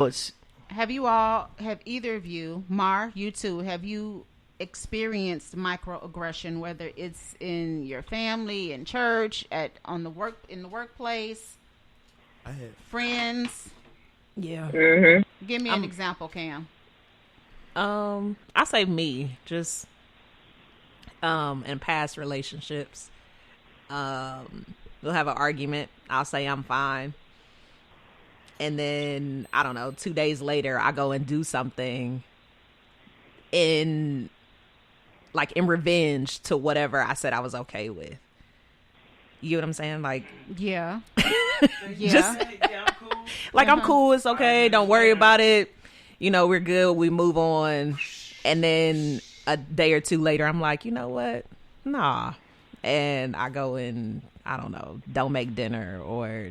It's Have either of you, Mar, you too, have you experienced microaggression, whether it's in your family, in church, in the workplace, I have. friends? Yeah. Give me an example, Cam. I say me, just in past relationships. We'll have an argument. I'll say I'm fine. And then, I don't know, 2 days later, I go and do something in revenge to whatever I said I was okay with. You know what I'm saying? Like, Yeah. just, I'm cool. It's okay. Don't worry about it. We're good. We move on. And then a day or two later, I'm like, you know what? Nah. And I go and, I don't know, don't make dinner or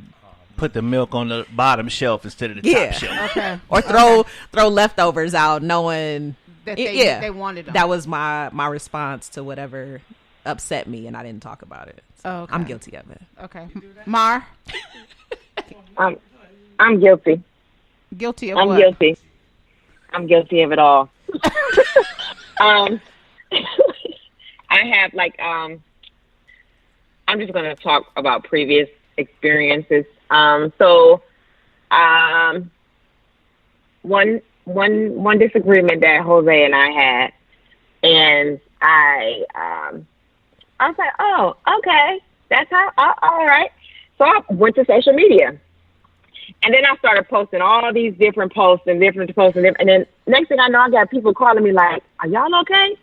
put the milk on the bottom shelf instead of the top shelf. Okay. or throw leftovers out knowing That they wanted them. That was my response to whatever upset me, and I didn't talk about it. So Okay. I'm guilty of it. Okay. Mar? I'm guilty. Guilty of I'm what? guilty. I'm guilty of it all. I have I'm just gonna talk about previous experiences. One disagreement that Jose and I had, and I was like, oh, okay, that's how. All right. So I went to social media, and then I started posting all these different posts and then next thing I know, I got people calling me like, "Are y'all okay?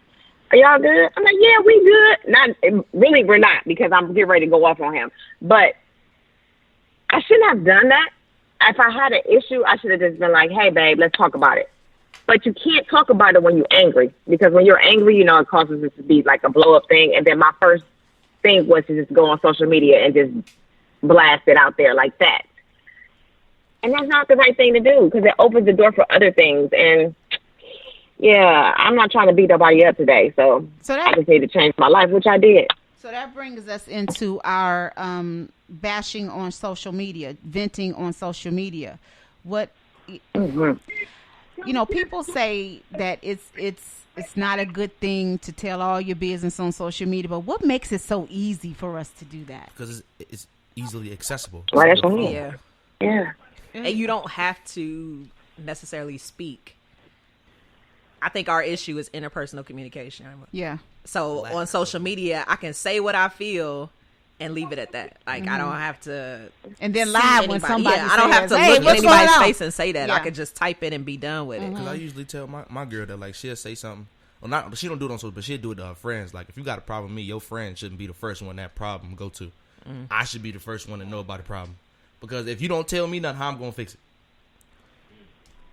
Are y'all good?" I'm like, "Yeah, we good." Not really, we're not, because I'm getting ready to go off on him, but I shouldn't have done that. If I had an issue, I should have just been like, "Hey, babe, let's talk about it." But you can't talk about it when you're angry, because when you're angry, it causes it to be like a blow up thing. And then my first thing was to just go on social media and just blast it out there like that. And that's not the right thing to do, because it opens the door for other things. And yeah, I'm not trying to beat nobody up today. So I just need to change my life, which I did. So that brings us into our bashing on social media, venting on social media. What people say that it's not a good thing to tell all your business on social media, but what makes it so easy for us to do that? Because it's easily accessible. Well, that's what Yeah. And you don't have to necessarily speak. I think our issue is interpersonal communication. Yeah. So on social media, I can say what I feel and leave it at that. Like, I don't have to. And then lie when somebody says, I don't have to "Hey, look at what's anybody's going on?" face and say that. Yeah. I could just type it and be done with it. Because I usually tell my girl that, like, she'll say something. Well, not, but she don't do it on social, but she'll do it to her friends. Like, if you got a problem with me, your friend shouldn't be the first one that problem go to. I should be the first one to know about the problem. Because if you don't tell me nothing, how I'm going to fix it?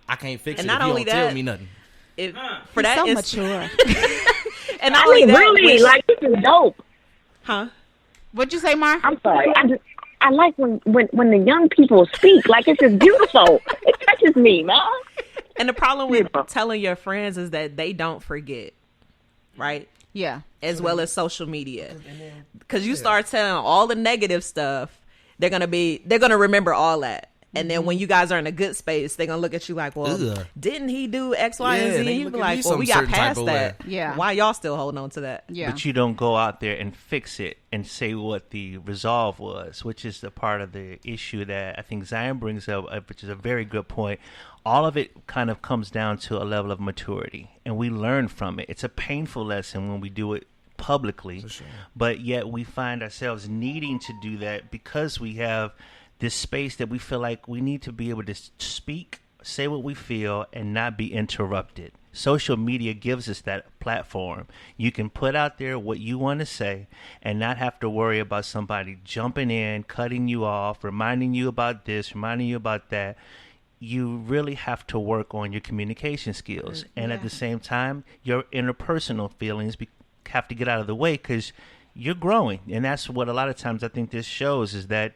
I can't fix And it not if you only don't tell that, me nothing. For that, so it's mature. and not only that, really, like, this is dope. huh? What'd you say, Mar? I'm sorry. I like when the young people speak. Like, it's just beautiful. It touches me, man. And the problem with telling your friends is that they don't forget, right? Yeah. As well as social media, because you start telling all the negative stuff, they're gonna remember all that. And then when you guys are in a good space, they're going to look at you like, well, Ugh. didn't he do X, Y, and Z? they You look be at like, me well, some we got certain type past of that. way. Yeah. Why y'all still holding on to that? Yeah. But you don't go out there and fix it and say what the resolve was, which is the part of the issue that I think Zion brings up, which is a very good point. All of it kind of comes down to a level of maturity, and we learn from it. It's a painful lesson when we do it publicly, Sure. but yet we find ourselves needing to do that because we have this space that we feel like we need to be able to speak, say what we feel, and not be interrupted. Social media gives us that platform. You can put out there what you want to say and not have to worry about somebody jumping in, cutting you off, reminding you about this, reminding you about that. You really have to work on your communication skills. And at the same time, your interpersonal feelings have to get out of the way because you're growing. And that's what a lot of times I think this shows, is that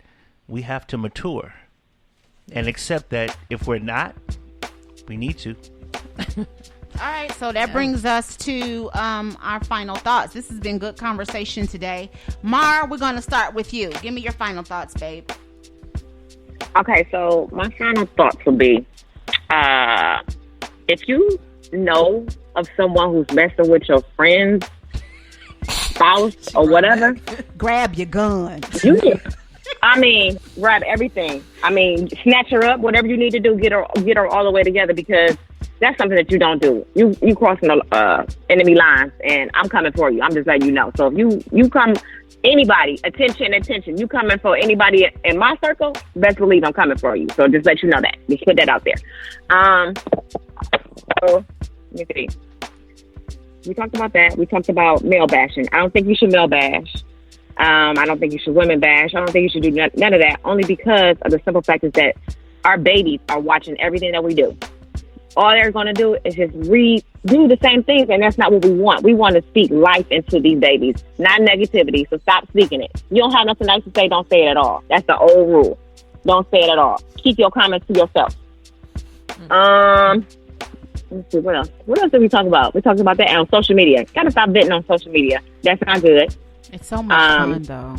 we have to mature and accept that if we're not, we need to. All right, so that brings us to our final thoughts. This has been good conversation today. Mar, we're going to start with you. Give me your final thoughts, babe. Okay, so my final thoughts will be, if you know of someone who's messing with your friend's spouse or whatever, Grab your gun. you can, grab everything. Snatch her up, whatever you need to do, get her all the way together, because that's something that you don't do. You crossing the enemy lines, and I'm coming for you. I'm just letting you know. So if you come, anybody, attention, you coming for anybody in my circle, best believe I'm coming for you. So just let you know that. Just put that out there. So let me see. We talked about that. We talked about male bashing. I don't think you should male bash. I don't think you should women bash. I don't think you should do none of that, only because of the simple fact is that our babies are watching everything that we do. All they're going to do is just do the same things, and that's not what we want. We want to speak life into these babies, not negativity, so stop speaking it. You don't have nothing nice to say, don't say it at all. That's the old rule. Don't say it at all. Keep your comments to yourself. Let's see, what else? What else did we talk about? We talked about that on social media. Gotta stop betting on social media. That's not good. It's so much fun, though.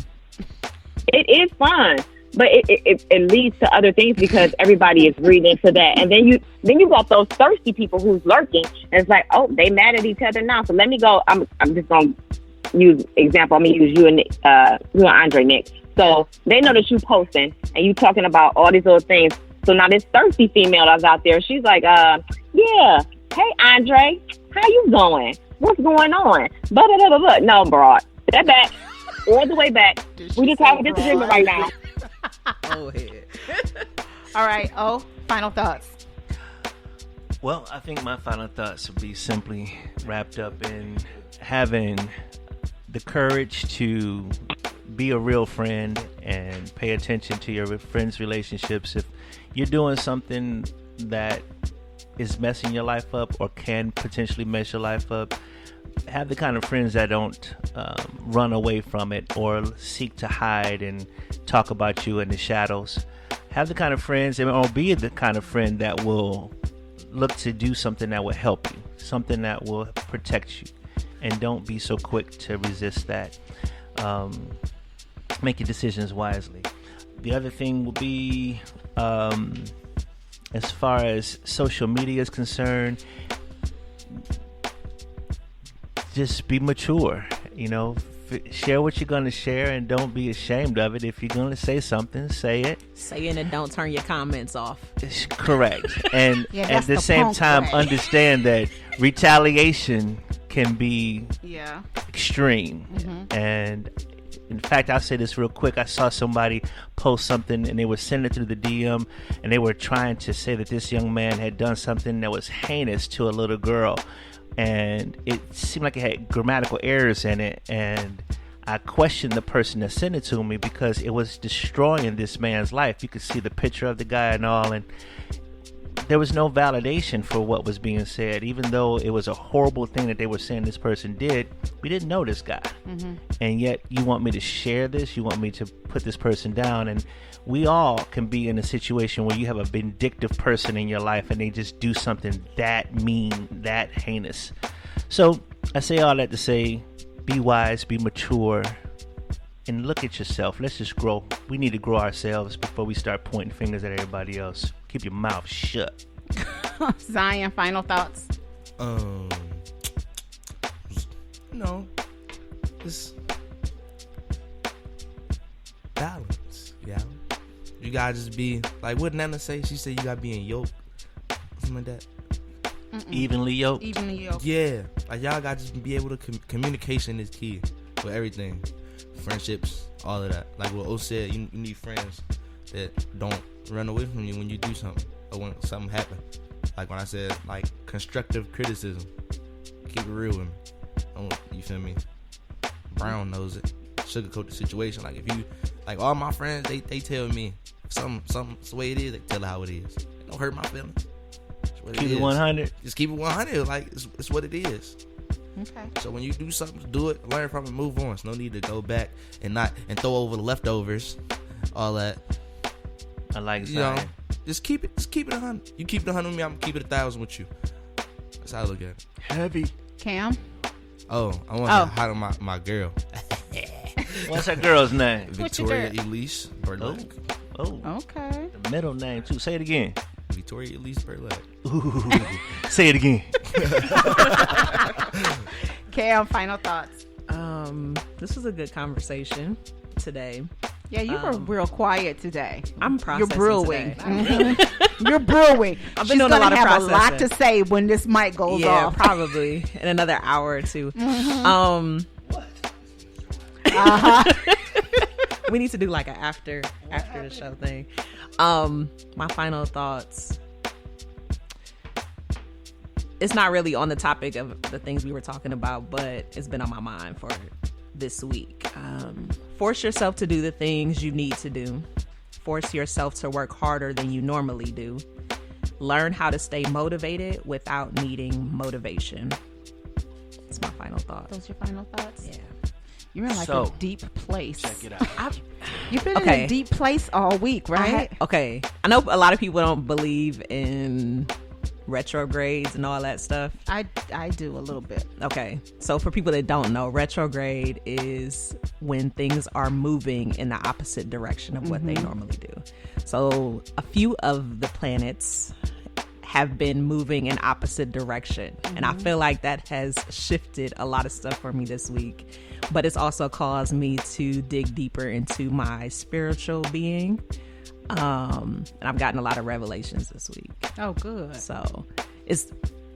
It is fun, but it leads to other things because everybody is reading into that, and then you got those thirsty people who's lurking, and it's like, oh, they mad at each other now. So let me go. I'm just gonna use example. I'm gonna use you and Andre, Nick. So they know that you posting and you talking about all these little things. So now this thirsty female that's out there, she's like, yeah, hey Andre, how you going? What's going on? Blah, blah, blah, blah. No, broad. That back. All the way back. We just have a disagreement right now. Oh, head. All right. Oh, final thoughts. Well, I think my final thoughts would be simply wrapped up in having the courage to be a real friend and pay attention to your friends' relationships. If you're doing something that is messing your life up or can potentially mess your life up, have the kind of friends that don't run away from it or seek to hide and talk about you in the shadows. Have the kind of friends, or be the kind of friend that will look to do something that will help you, something that will protect you, and don't be so quick to resist that. Make your decisions wisely. The other thing will be, as far as social media is concerned, just be mature, share what you're going to share and don't be ashamed of it. If you're going to say something, say it. Saying it, don't turn your comments off. It's correct. And Yeah, at that's the the same punk time, way. understand that retaliation can be Yeah. extreme. And in fact, I'll say this real quick. I saw somebody post something and they were sending it through the DM and they were trying to say that this young man had done something that was heinous to a little girl. And it seemed like it had grammatical errors in it. And I questioned the person that sent it to me because it was destroying this man's life. You could see the picture of the guy and all. And there was no validation for what was being said. Even though it was a horrible thing that they were saying this person did, we didn't know this guy. And yet you want me to share this? You want me to put this person down? And we all can be in a situation where you have a vindictive person in your life and they just do something that mean, that heinous. So I say all that to say, be wise, be mature, and look at yourself. Let's just grow. We need to grow ourselves before we start pointing fingers at everybody else. Keep your mouth shut. Zion, final thoughts. Just balance, yeah. You gotta just be like what Nana say. She said you gotta be in yoke, something like that. Evenly yoked. Evenly yoked. Yeah, like y'all gotta just be able to communication is key with everything, friendships, all of that. Like what O said, you need friends that don't run away from you when you do something or when something happens. Like when I said like constructive criticism, keep it real with me. You feel me? Brown knows it. Sugarcoat the situation. Like if you, like all my friends, they tell me something's the way it is. They tell it how it is. It don't hurt my feelings. It's what Keep it it is. 100. Just keep it 100. Like it's what it is. Okay. So when you do something, do it, learn from it, move on. There's no need to go back and throw over the leftovers, all that. I like You know, Zion. just keep it 100. You keep it 100 with me, I'm gonna keep it 1,000 with you. That's how I look at it. Heavy. Cam. Oh, I want Oh. to hide on my girl, What's that girl's name? What's your Victoria girl? Elise Burlock. Oh, Okay. the middle name too. Say it again. Victoria Elise Burlett. Ooh, say it again. Cam, final thoughts. This was a good conversation today. Yeah, you were real quiet today. I'm processing You're brewing. today. You're brewing. I've She's been doing a lot of gonna have a lot processing. to say when this mic goes Yeah, off. probably in another hour or two. We need to do like an after the show thing. My final thoughts. It's not really on the topic of the things we were talking about, but it's been on my mind for this week. Force yourself to do the things you need to do. Force yourself to work harder than you normally do. Learn how to stay motivated without needing motivation. That's my final thoughts. Those your final thoughts? Yeah. You're in like So, a deep place. Check it out. You've been in Okay. a deep place all week, right? Okay. I know a lot of people don't believe in retrogrades and all that stuff. I do a little bit. Okay. So for people that don't know, retrograde is when things are moving in the opposite direction of what they normally do. So a few of the planets have been moving in opposite direction. And I feel like that has shifted a lot of stuff for me this week. But it's also caused me to dig deeper into my spiritual being. And I've gotten a lot of revelations this week. Oh, good. So it's,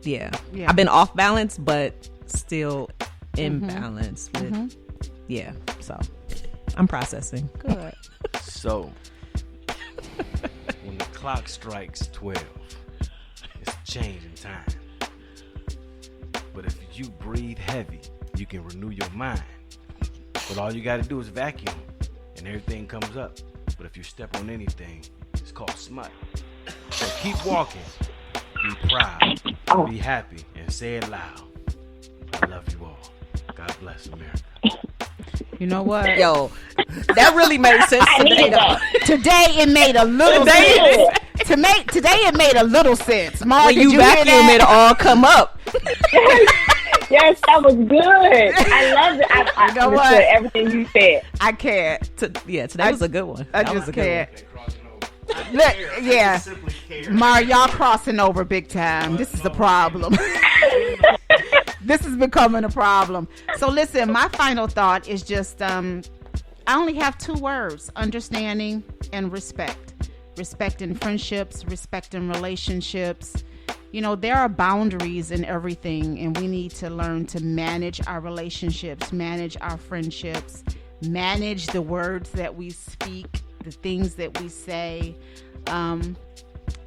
yeah. Yeah. I've been off balance, but still in balance with, yeah. So I'm processing. Good. So, when the clock strikes 12, it's changing time. But if you breathe heavy, you can renew your mind. But all you got to do is vacuum, and everything comes up. But if you step on anything, it's called smut. So keep walking, be proud, be happy, and say it loud. I love you all. God bless America. You know what? Yo, that really made sense I today, needed though. that. Today it made a little sense. Today it made a little sense. Mark, When did you you hear vacuum, that? it all come up. Yes, that was good. I loved it. I You know understood what? everything you said. I can't. Today was a good one. I That was just a good can't. one. Look, yeah. Mar, y'all crossing over big time. This is a problem. This is becoming a problem. So listen, my final thought is just I only have 2 words: understanding and respect. Respect in friendships, respect in relationships. You know, there are boundaries in everything, and we need to learn to manage our relationships, manage our friendships, manage the words that we speak, the things that we say.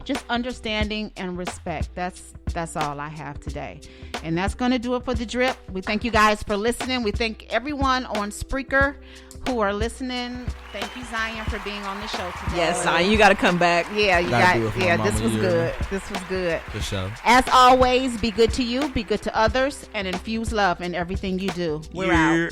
Just understanding and respect. That's all I have today. And that's going to do it for The Drip. We thank you guys for listening. We thank everyone on Spreaker who are listening. Thank you, Zion, for being on the show today. Yes, Zion, you got to come back. Yeah, you Gotta do got. it for my Yeah, mama, this was yeah. good. This was good. For sure. As always, be good to you, be good to others, and infuse love in everything you do. We're out.